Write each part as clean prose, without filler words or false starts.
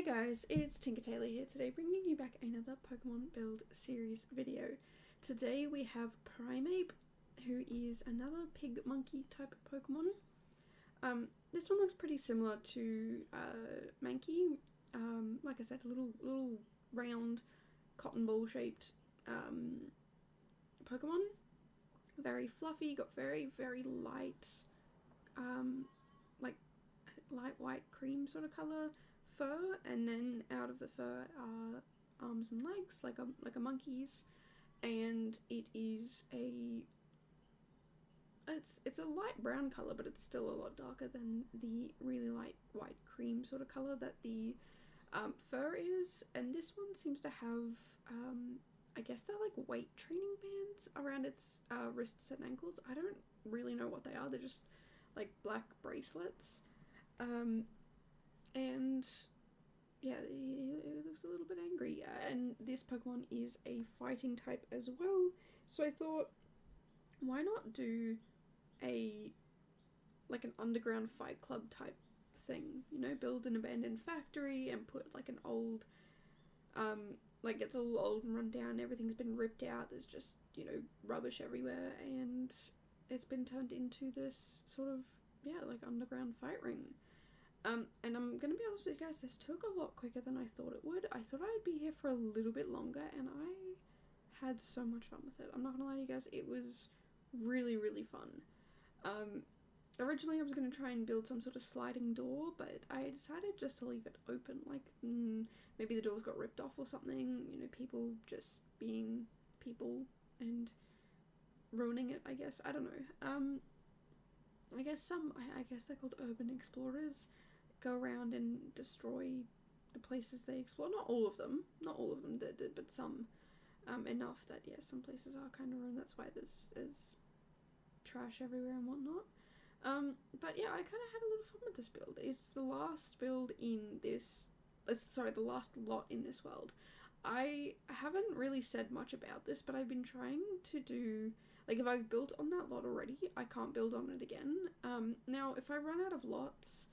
Guys, it's Tinker Taylor here today, bringing you back another Pokemon build series video. Today we have Primeape, who is another pig monkey type Pokemon. This one looks pretty similar to Mankey. Like I said, a little round cotton ball shaped Pokemon. Very fluffy, got very light, like light white cream sort of colour fur, and then out of the fur are arms and legs like a monkey's, and it's a light brown colour, but it's still a lot darker than the really light white cream sort of colour that the fur is. And this one seems to have I guess they're like weight training bands around its wrists and ankles. I don't really know what they are, they're just like black bracelets. And yeah, it looks a little bit angry. And this Pokemon is a fighting type as well, so I thought, why not do like an underground fight club type thing, you know, build an abandoned factory and put like an old, like it's all old and run down, everything's been ripped out, there's just, you know, rubbish everywhere, and it's been turned into this sort of, yeah, like underground fight ring. And I'm gonna be honest with you guys, this took a lot quicker than I thought it would. I thought I'd be here for a little bit longer, and I had so much fun with it. I'm not gonna lie to you guys, it was really fun. Originally I was gonna try and build some sort of sliding door, but I decided just to leave it open, like, maybe the doors got ripped off or something, you know, people just being people and ruining it, I guess. I don't know. I guess they're called urban explorers, go around and destroy the places they explore. Not all of them did, but some, enough that, yeah, some places are kind of ruined. That's why there's trash everywhere and whatnot. But yeah, I kind of had a little fun with this build. It's the last build in this, the last lot in this world. I haven't really said much about this, but I've been trying to do, like, if I've built on that lot already, I can't build on it again. Now, if I run out of lots,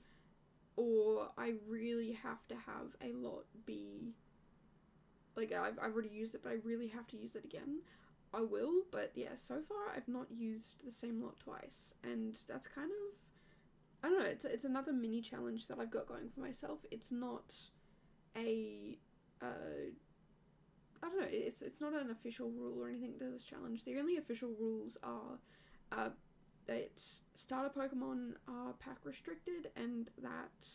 or I really have to have a lot be, like, I've already used it, but I really have to use it again, I will. But yeah, so far I've not used the same lot twice, and that's kind of, I don't know, it's another mini challenge that I've got going for myself. It's not a, I don't know, it's not an official rule or anything to this challenge. The only official rules are that starter Pokemon are pack restricted, and that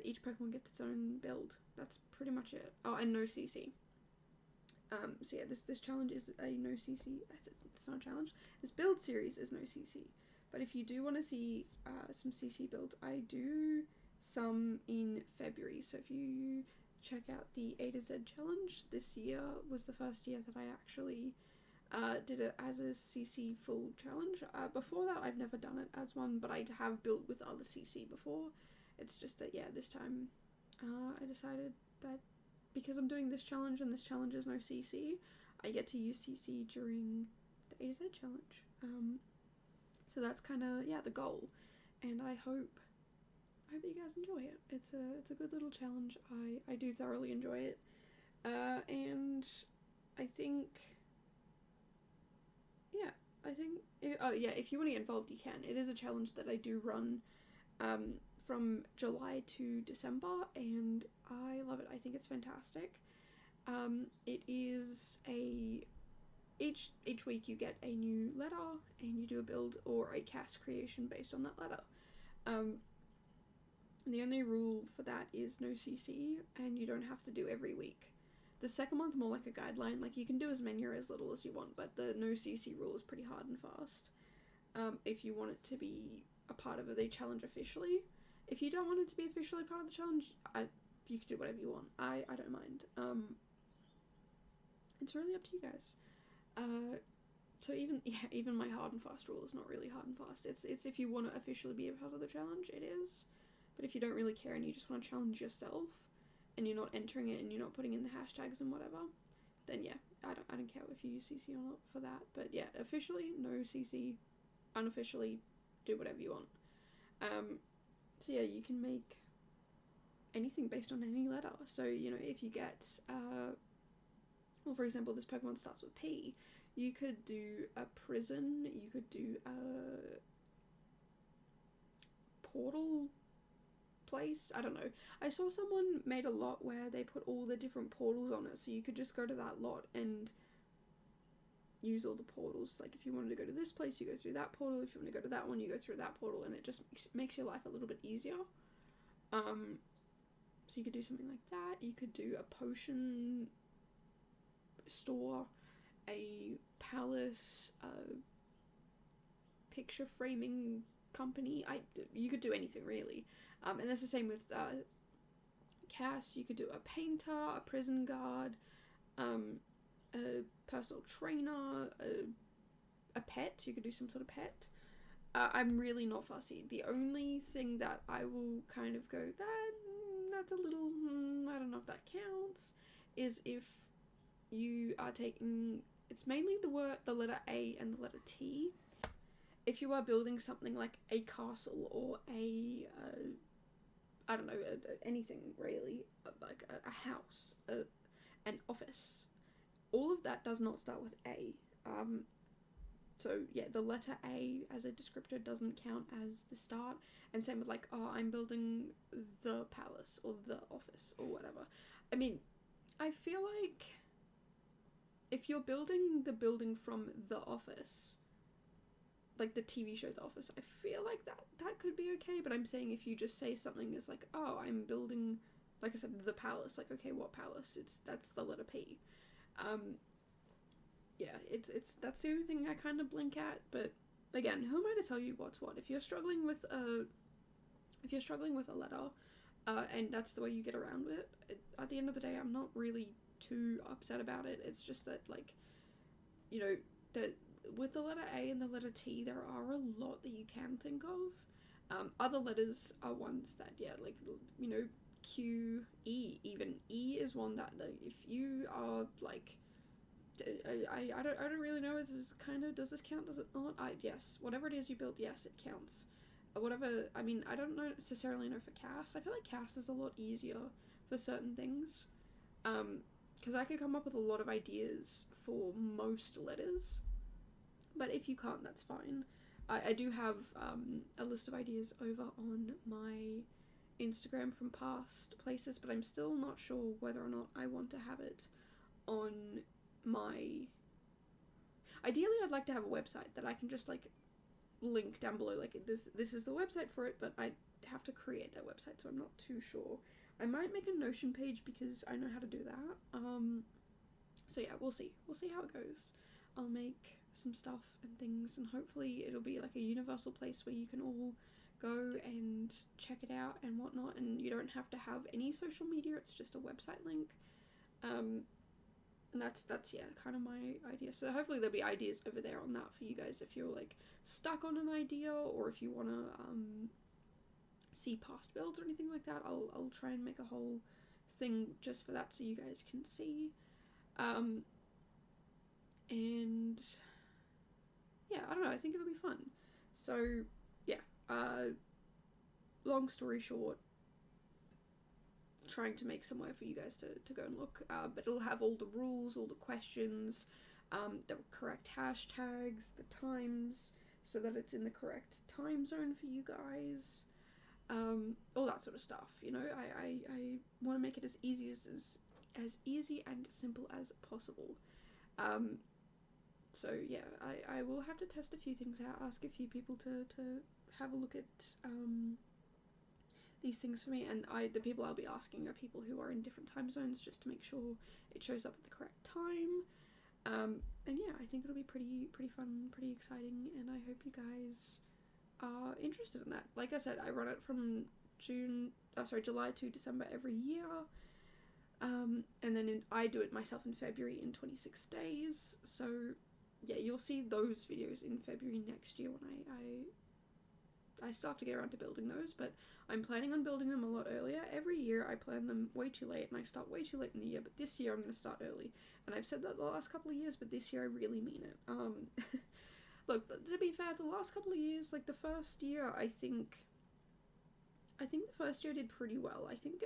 each Pokemon gets its own build. That's pretty much it. Oh, and no CC. So yeah, this challenge is a no CC. It's not a challenge. This build series is no CC. But if you do want to see some CC builds, I do some in February. So if you check out the A to Z challenge, this year was the first year that I actually did it as a CC full challenge. Before that, I've never done it as one, but I have built with other CC before. It's just that, yeah, this time I decided that because I'm doing this challenge and this challenge is no CC, I get to use CC during the A to Z challenge. So that's kind of, yeah, the goal, and I hope that you guys enjoy it. It's a good little challenge. I do thoroughly enjoy it, and I think, yeah, if you want to get involved, you can. It is a challenge that I do run from July to December, and I love it. I think it's fantastic. It is each week you get a new letter, and you do a build or a cast creation based on that letter. The only rule for that is no CC, and you don't have to do every week. The second one's more like a guideline, like you can do as many or as little as you want, but the no CC rule is pretty hard and fast. If you want it to be a part of the challenge officially. If you don't want it to be officially part of the challenge, you can do whatever you want. I don't mind. It's really up to you guys. So even my hard and fast rule is not really hard and fast. It's if you want to officially be a part of the challenge, it is. But if you don't really care and you just want to challenge yourself, and you're not entering it and you're not putting in the hashtags and whatever, then yeah, I don't care if you use CC or not for that. But yeah, officially no CC, unofficially do whatever you want. So yeah, you can make anything based on any letter. So, you know, if you get, well, for example, this Pokemon starts with P, you could do a prison, you could do a portal place, I don't know. I saw someone made a lot where they put all the different portals on it, so you could just go to that lot and use all the portals. Like, if you wanted to go to this place, you go through that portal. If you want to go to that one, you go through that portal, and it just makes your life a little bit easier. So you could do something like that. You could do a potion store, a palace, a picture framing company. You could do anything, really. And that's the same with Cass. You could do a painter, a prison guard, a personal trainer, a pet. You could do some sort of pet. I'm really not fussy. The only thing that I will kind of go, that's a little, I don't know if that counts, is if you are taking, it's mainly the letter A and the letter T. If you are building something like a castle or I don't know, anything really, like a house, an office, all of that does not start with A. So yeah, the letter A as a descriptor doesn't count as the start, and same with like, oh, I'm building the palace or the office or whatever. I mean, I feel like if you're building the building from The Office, like the TV show The Office, I feel like that could be okay, but I'm saying if you just say something as like, oh, I'm building, like I said, the palace, like, okay, what palace? That's the letter P. Yeah, it's that's the only thing I kind of blink at, but again, who am I to tell you what's what? If you're struggling with a letter, and that's the way you get around it, at the end of the day, I'm not really too upset about it. It's just that, like, you know, that with the letter A and the letter T, there are a lot that you can think of. Other letters are ones that, yeah, like, you know, Q, E, even. E is one that, like, if you are, like, I don't really know, does this count, does it not? Yes, whatever it is you built, yes, it counts. Whatever, I mean, I don't necessarily know for Cass. I feel like Cass is a lot easier for certain things. Because I could come up with a lot of ideas for most letters. But if you can't, that's fine. I do have a list of ideas over on my Instagram from past places, but I'm still not sure whether or not I want to have it on my... Ideally, I'd like to have a website that I can just, like, link down below. Like, this is the website for it, but I have to create that website, so I'm not too sure. I might make a Notion page because I know how to do that. So yeah, we'll see. We'll see how it goes. I'll make some stuff and things, and hopefully it'll be like a universal place where you can all go and check it out and whatnot, and you don't have to have any social media. It's just a website link. And that's yeah, kind of my idea. So hopefully there'll be ideas over there on that for you guys if you're like stuck on an idea, or if you want to see past builds or anything like that. I'll try and make a whole thing just for that so you guys can see. And yeah, I don't know, I think it'll be fun. So yeah, long story short, trying to make somewhere for you guys to go and look, but it'll have all the rules, all the questions, the correct hashtags, the times, so that it's in the correct time zone for you guys, all that sort of stuff, you know. I want to make it as easy as easy and simple as possible. So yeah, I will have to test a few things out, ask a few people to have a look at these things for me, and the people I'll be asking are people who are in different time zones, just to make sure it shows up at the correct time. And yeah, I think it'll be pretty fun, pretty exciting, and I hope you guys are interested in that. Like I said, I run it from July to December every year, and then I do it myself in February in 26 days, so yeah, you'll see those videos in February next year when I still have to get around to building those, but I'm planning on building them a lot earlier. Every year I plan them way too late, and I start way too late in the year, but this year I'm going to start early. And I've said that the last couple of years, but this year I really mean it. Look, to be fair, the last couple of years, like the first year, I think I think the first year I did pretty well. I think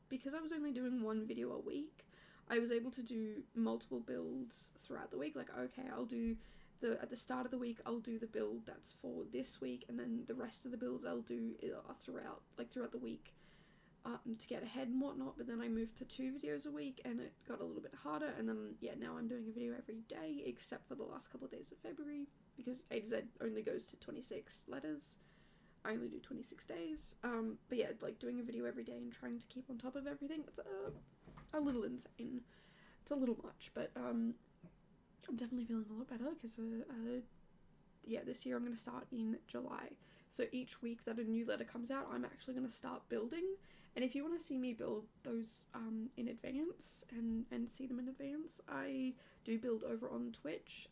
because I was only doing one video a week, I was able to do multiple builds throughout the week. Like, okay, I'll do at the start of the week, I'll do the build that's for this week, and then the rest of the builds I'll do throughout the week to get ahead and whatnot. But then I moved to 2 videos a week, and it got a little bit harder. And then now I'm doing a video every day except for the last couple of days of February, because A to Z only goes to 26 letters. I only do 26 days. But yeah, like doing a video every day and trying to keep on top of everything, it's a little insane. It's a little much, but I'm definitely feeling a lot better because this year I'm going to start in July. So each week that a new letter comes out, I'm actually going to start building. And if you want to see me build those in advance and see them in advance, I do build over on Twitch.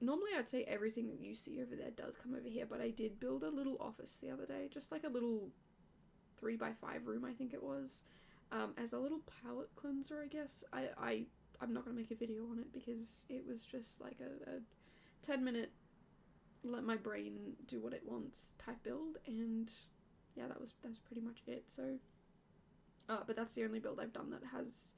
Normally I'd say everything that you see over there does come over here, but I did build a little office the other day, just like a little 3x5 room, I think it was, as a little palette cleanser, I guess. I'm not going to make a video on it because it was just like a 10-minute let my brain do what it wants type build, and yeah, that was pretty much it. So but that's the only build I've done that has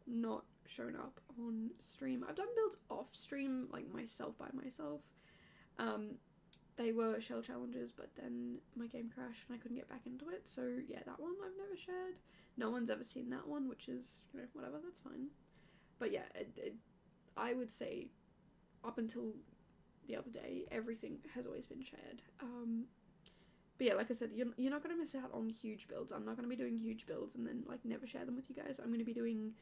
not shown up on stream. I've done builds off stream, like myself by myself. They were shell challenges, but then my game crashed and I couldn't get back into it. So yeah, that one I've never shared. No one's ever seen that one, which is, whatever, that's fine. But yeah, I would say up until the other day, everything has always been shared. But yeah, like I said, you're not going to miss out on huge builds. I'm not going to be doing huge builds and then like never share them with you guys. I'm going to be doing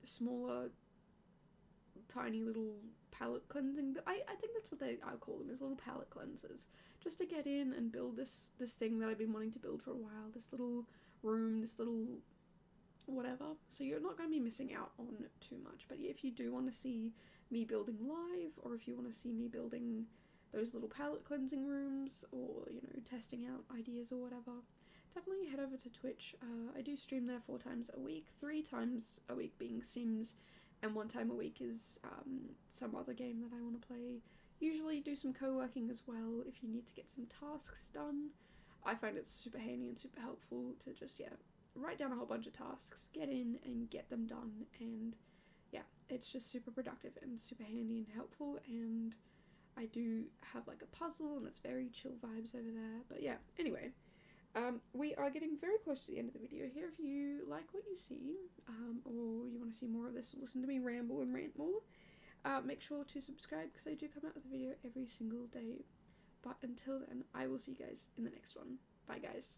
smaller, tiny little palette cleansing, but I think that's what I'll call them, is little palette cleansers, just to get in and build this thing that I've been wanting to build for a while, this little room, this little whatever. So you're not going to be missing out on too much. But if you do want to see me building live, or if you want to see me building those little palette cleansing rooms, or testing out ideas or whatever, definitely head over to Twitch. I do stream there 4 times a week, 3 times a week being Sims, and 1 time a week is some other game that I want to play. Usually do some co-working as well if you need to get some tasks done. I find it super handy and super helpful to just, write down a whole bunch of tasks, get in and get them done, and it's just super productive and super handy and helpful. And I do have like a puzzle and it's very chill vibes over there. But yeah, anyway, we are getting very close to the end of the video here. If you like what you see, or you want to see more of this or listen to me ramble and rant more, make sure to subscribe because I do come out with a video every single day. But until then, I will see you guys in the next one. Bye guys.